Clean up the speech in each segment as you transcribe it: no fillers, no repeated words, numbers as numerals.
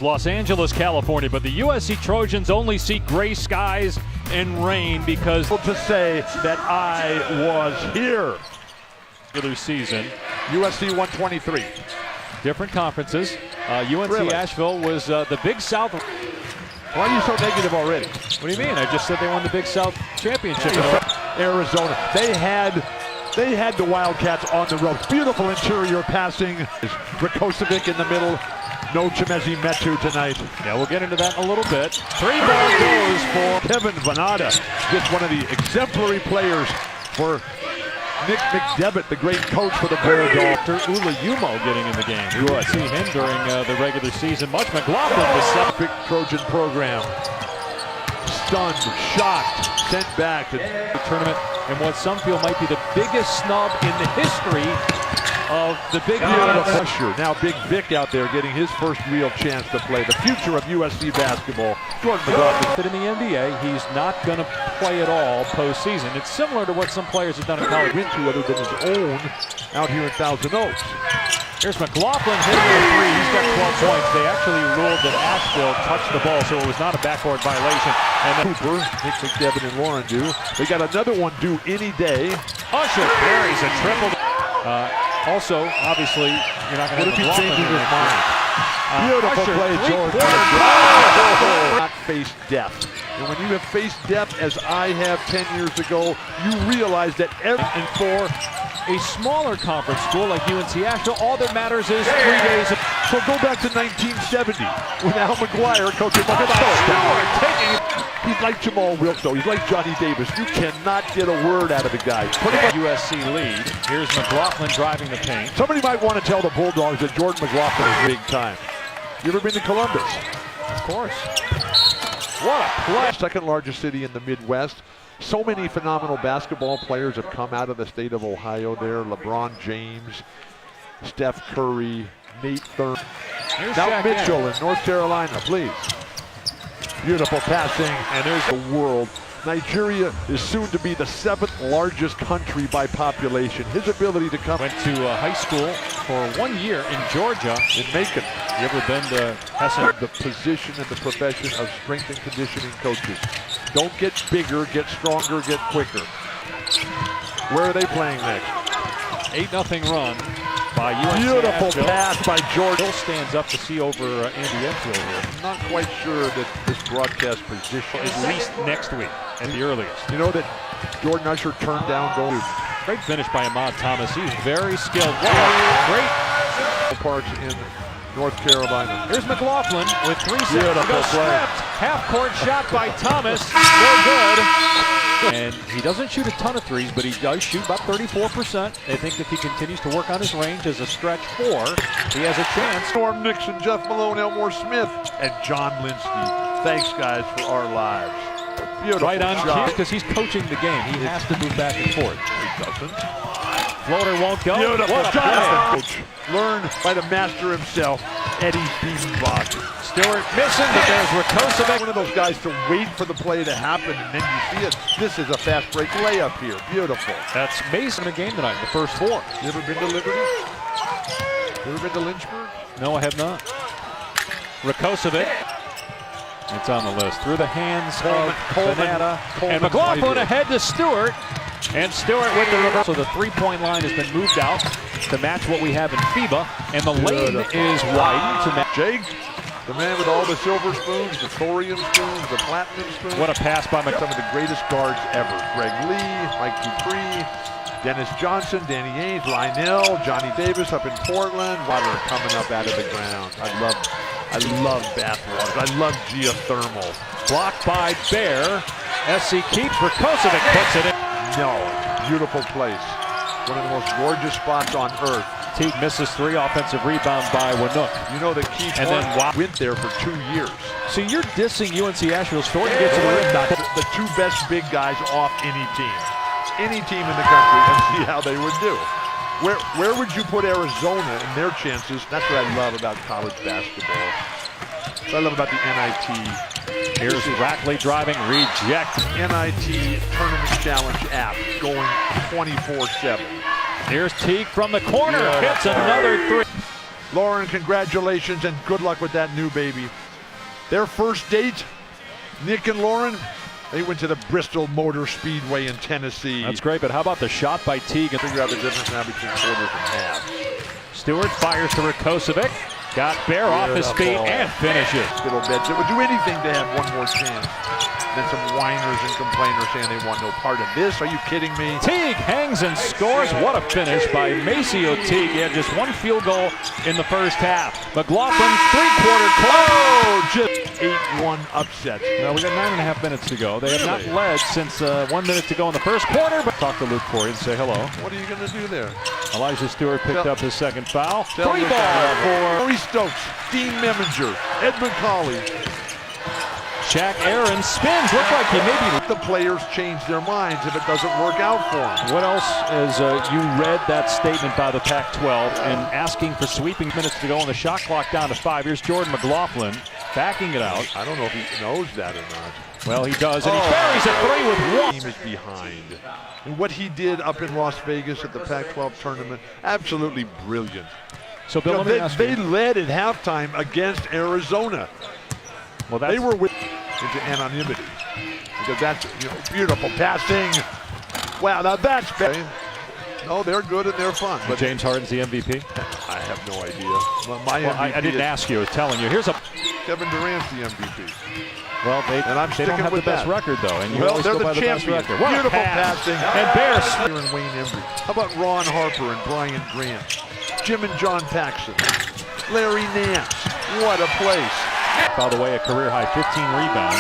Los Angeles, California, but the USC Trojans only see gray skies and rain because to say that I was here. Regular season. USC 123. Different conferences. UNC Really? Asheville was the Big South. Why are you so negative already? What do you mean? I just said they won the Big South championship. Arizona. They had the Wildcats on the ropes. Beautiful interior passing. Rakocevic in the middle. No Chemezi Metu tonight. Yeah, we'll get into that in a little bit. 3 ball goes for Kevin Venata, just one of the exemplary players for Nick McDevitt, the great coach for the Bulldogs. Ula Yumo getting in the game. You will see him during the regular season. Much McLaughlin was set. Big Trojan program. Stunned, shocked, sent back to The tournament and what some feel might be the biggest snub in the history of the Big Usher. Now Big Vic out there getting his first real chance to play. The future of USC basketball. Jordan McLaughlin. In the NBA, he's not going to play at all postseason. It's similar to what some players have done in college. Went to other than his own out here in Thousand Oaks. Here's McLaughlin hitting a 3. He's got 12 points. They actually ruled that Asheville touched the ball, so it was not a backcourt violation. And then Cooper, Nick McDevitt and Lauren do. They got another one due any day. Usher carries a triple. Also, obviously, you're not going to What if he changes his mind? Beautiful Usher, play, George. Not face death. And when you have faced death, as I have 10 years ago, you realize that And for a smaller conference school like UNC Asheville, all that matters is 3 days. So go back to 1970 when Al McGuire coaching. He's like Jamal Wilkes, though. He's like Johnny Davis. You cannot get a word out of the guy. USC lead. Here's McLaughlin driving the paint. Somebody might want to tell the Bulldogs that Jordan McLaughlin is big time. You ever been to Columbus? Of course. What a play. Second largest city in the Midwest. So many phenomenal basketball players have come out of the state of Ohio there. LeBron James, Steph Curry, Nate Thurman. Now Mitchell in North Carolina, please. Beautiful passing, and there's the world. Nigeria is soon to be the 7th largest country by population. His ability to come. Went to high school for 1 year in Georgia. In Macon. You ever been to Hessen? The position and the profession of strength and conditioning coaches. Don't get bigger, get stronger, get quicker. Where are they playing next? 8-0 run by UNC Beautiful Asheville. pass by George. Bill stands up to see over Andy Enfield here. I'm not quite sure that this broadcast position At least next week, at the earliest. You know that Jordan Usher turned down goals. Great finish by Ahmad Thomas. He's very skilled. Great Parks in North Carolina. Here's McLaughlin with 3 seconds to Beautiful go. play. Stripped. Half-court shot by Thomas. No good. And he doesn't shoot a ton of threes, but he does shoot about 34%. They think if he continues to work on his range as a stretch 4, he has a chance. Norm Nixon, Jeff Malone, Elmore Smith, and John Linsky. Thanks, guys, for our lives. Beautiful Right on shot. cue, because he's coaching the game. He has to move back and forth. He doesn't. Floater won't go. Beautiful What a shot. play. Learned by the master himself, Eddie Biesenbach. Stewart missing, but there's Rakocevic. One of those guys to wait for the play to happen, and then you see it. This is a fast break layup here. Beautiful. That's Mason in the game tonight, the first 4. You ever been to Liberty? You ever been to Lynchburg? No, I have not. Rakocevic. It's on the list. Through the hands of Venata. And McLaughlin ahead to Stewart. And Stewart with the reverse. So the three-point line has been moved out to match what we have in FIBA. And the lane is widened to match. Jake, the man with all the silver spoons, the thorium spoons, the platinum spoons. What a pass by McLaughlin. Some of the greatest guards ever. Greg Lee, Mike Dupree, Dennis Johnson, Danny Ainge, Lionel, Johnny Davis up in Portland. Water coming up out of the ground. I love bathwater. I love geothermal. Blocked by Bear. SC keeps. Rakocevic puts it in. No, beautiful place. One of the most gorgeous spots on earth. Teague misses 3, offensive rebound by Winook. You know that Keith And then went there for 2 years. So you're dissing UNC Asheville. Thornton gets to the rim. The 2 best big guys off any team in the country, and see how they would do. Where would you put Arizona in their chances? That's what I love about college basketball. What I love about the NIT. Here's Rackley driving, reject. NIT Tournament Challenge app going 24/7. Here's Teague from the corner, hits another 3. Lauren, congratulations and good luck with that new baby. Their first date, Nick and Lauren, they went to the Bristol Motor Speedway in Tennessee. That's great, but how about the shot by Teague? Figure out the difference now between quarters and half. Stewart fires to Rakocevic. Got Bear off his feet and finishes. Little bits. It would do anything to have one more chance. Then some whiners and complainers saying they want no part of this. Are you kidding me? Teague hangs and scores. What a finish by Maceo Teague. He had just one field goal in the first half. McLaughlin, three-quarter close. Oh, just 8-1 upset. Now we got 9.5 minutes to go. They have not led since 1 minute to go in the first quarter. But talk to Luke Corey and say hello. What are you going to do there? Elijah Stewart picked up his second foul. Free Luke ball for Maurice Stokes, Dean Meminger, Ed McCauley. Shaq Aaron spins. Look like he maybe. The players change their minds if it doesn't work out for them. What else is you read that statement by the Pac-12 and asking for sweeping minutes to go on the shot clock down to 5. Here's Jordan McLaughlin backing it out. I don't know if he knows that or not. Well, he does, and he buries a 3 with 1. Team is behind. And what he did up in Las Vegas at the Pac-12 tournament, absolutely brilliant. So, Bill, they led at halftime against Arizona. Well, they were into anonymity because that's beautiful passing. Wow, now that's better. No, they're good and they're fun. But James Harden's the MVP. I have no idea. I didn't ask you. I was telling you. Here's a Kevin Durant's the MVP. Well, they don't have the best record though, and you always they're go by the champion. Best record. Beautiful passing. And Bears. And Wayne Embry. How about Ron Harper and Brian Grant? Jim and John Paxson. Larry Nance. What a place. By the way, a career-high 15 rebounds.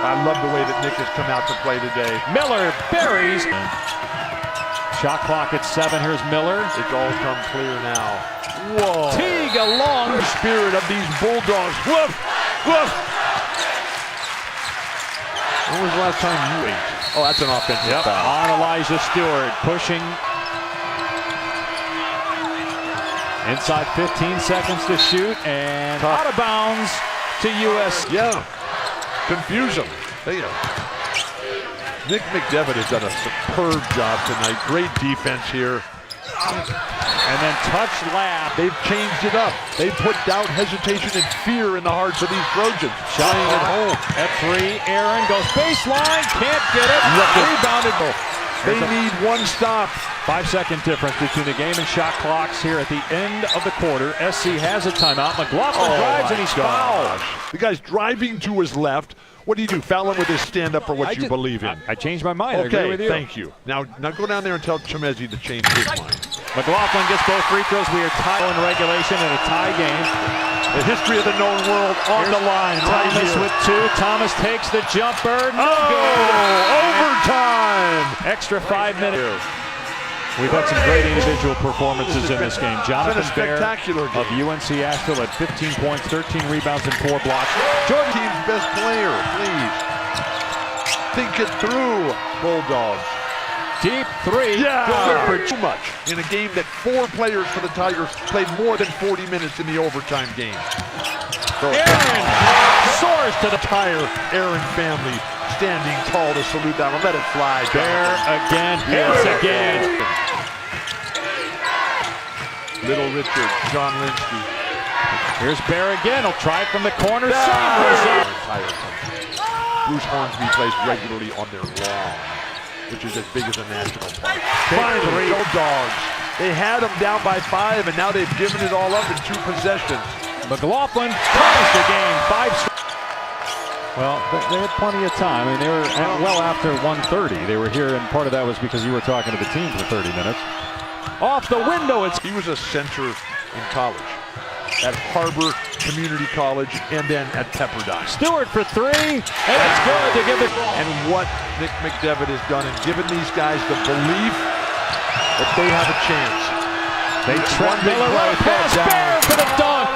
I love the way that Nick has come out to play today. Miller buries. Shot clock at 7. Here's Miller. It's all come clear now. Whoa. Teague along. The spirit of these Bulldogs. Woof, woof. When was the last time you ate? Oh, that's an offensive foul. On Elijah Stewart, pushing. Inside 15 seconds to shoot, and out of bounds to USC. Yeah, confuse them. Nick McDevitt has done a superb job tonight. Great defense here. And then touch lap. They've changed it up. They put doubt, hesitation, and fear in the hearts of these Trojans. Playing at home. At 3, Aaron goes baseline, can't get it. Rebounded. They need one stop. 5-second difference between the game and shot clocks here at the end of the quarter. SC has a timeout. McLaughlin drives and he's fouled. The guy's driving to his left. What do you do? Foul him with his stand-up for what you believe in. I changed my mind. Okay, I agree with you. Thank you. Now go down there and tell Chemezi to change his mind. McLaughlin gets both free throws. We are tied in regulation in a tie game. The history of the known world on the line. Thomas with 2. Thomas takes the jumper. No good. Overtime. Extra 5 minutes. We've had some great individual performances in this game. Jonathan Bear of UNC Asheville at 15 points, 13 rebounds, and 4 blocks. Jordan, team's best player, please. Think it through, Bulldogs. Deep 3. Yeah, for too much. In a game that 4 players for the Tigers played more than 40 minutes in the overtime game. Aaron soars to the entire Aaron family standing tall to salute that one. Let it fly. Bear again, hits again. Little Richard, John Linsky. Here's Bear again. He'll try it from the corner. Same result. Bruce Hornsby plays regularly on their lawn, which is as big as a national park. Finally, Bulldogs. They had them down by 5, and now they've given it all up in 2 possessions. McLaughlin ties the game. 5. Well, they had plenty of time. I mean, they were well after 1:30. They were here, and part of that was because you were talking to the team for 30 minutes. Off the window, he was a center in college, at Harbor Community College, and then at Pepperdine. Stewart for 3, and it's good to give it. And what Nick McDevitt has done and given these guys the belief that they have a chance. They trap Miller right pass Bear for the dunk.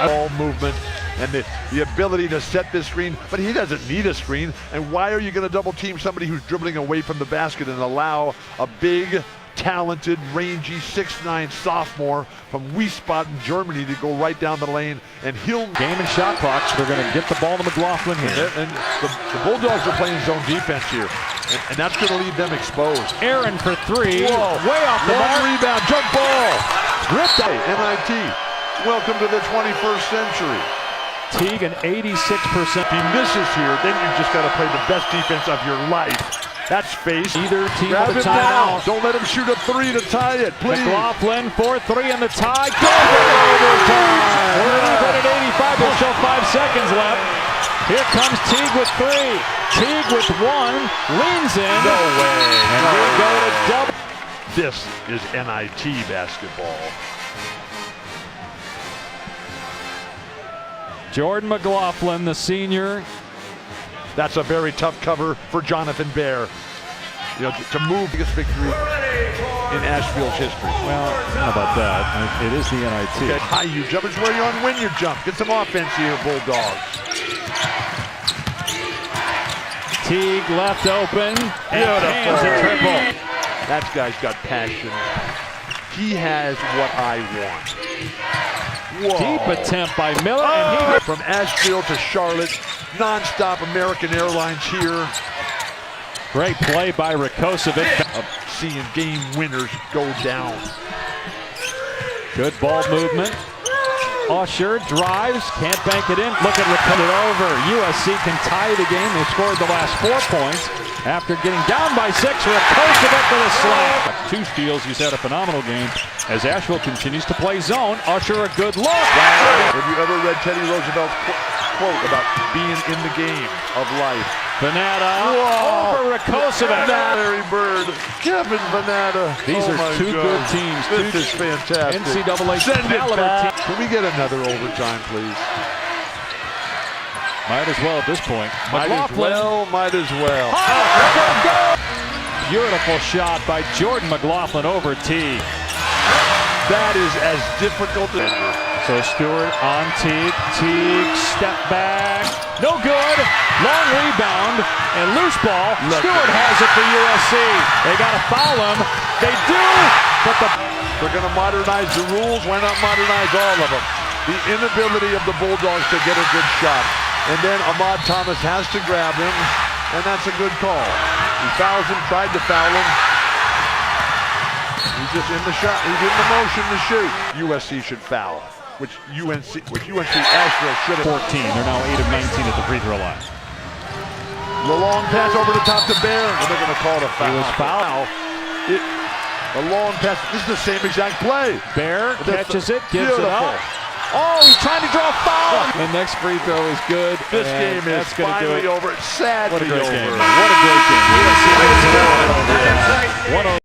Ball movement and the ability to set this screen, but he doesn't need a screen. And why are you going to double team somebody who's dribbling away from the basket and allow a big, talented, rangy 6'9" sophomore from Wiesbaden, Germany to go right down the lane, and he'll game and shot clocks. They're going to get the ball to McLaughlin here. And the Bulldogs are playing zone defense here, and that's going to leave them exposed. Aaron for 3. Whoa. Way off the mark. Rebound, jump ball. Ripped out. NIT. Welcome to the 21st century. Teague an 86%. If he misses here, then you just got to play the best defense of your life. That's face. Either team Grab with a it down. timeout. Don't let him shoot a three to tie it, please. McLaughlin 4-3 in the tie. Overtime. We're even at 85. There's still 5 seconds left. Here comes Teague with 3. Teague with 1. Leans in. No way. And we go to double. This is NIT basketball. Jordan McLaughlin, the senior. That's a very tough cover for Jonathan Bear. You know, to move biggest victory in Asheville's history. Well, how about that? It is the NIT. Okay, high you jump is where you on when you jump. Get some offense here, Bulldogs. Teague left open and hands a triple. That guy's got passion. He has what I want. Whoa. Deep attempt by Miller, and he from Asheville to Charlotte, non-stop American Airlines here. Great play by Rakocevic. Seeing game winners go down. Good ball movement. Usher drives, can't bank it in. Look at Rakocevic over. USC can tie the game. They scored the last 4 points after getting down by 6. Rakocevic with a slam. 2 steals. He's had a phenomenal game as Asheville continues to play zone. Usher a good look. Wow. Have you ever read Teddy Roosevelt's quote about being in the game of life? Vanetta over Rakocevic. Larry Bird, Kevin Vanetta. These are 2 good teams. This is fantastic. NCAA Send it caliber back. team. Can we get another overtime, please? Might as well at this point. Might as well. Beautiful shot by Jordan McLaughlin over Teague. That is as difficult as ever. So Stewart on Teague. Teague step back. No good. Long rebound and loose ball. Stewart has it for USC. They got to foul him. They do, but they're going to modernize the rules. Why not modernize all of them? The inability of the Bulldogs to get a good shot. And then Ahmad Thomas has to grab him, and that's a good call. He fouls him, tried to foul him. He's just in the shot. He's in the motion to shoot. USC should foul, which UNC Asheville should have. 14. They're now 8 of 19 at the free throw line. The long pass over the top to Bear, and they're going to call it a foul. It was foul. The long pass. This is the same exact play. Bear catches it, gives it up. Oh, he's trying to draw a foul. The next free throw is good. This game is finally over. It's sad. What a great game. What a great game.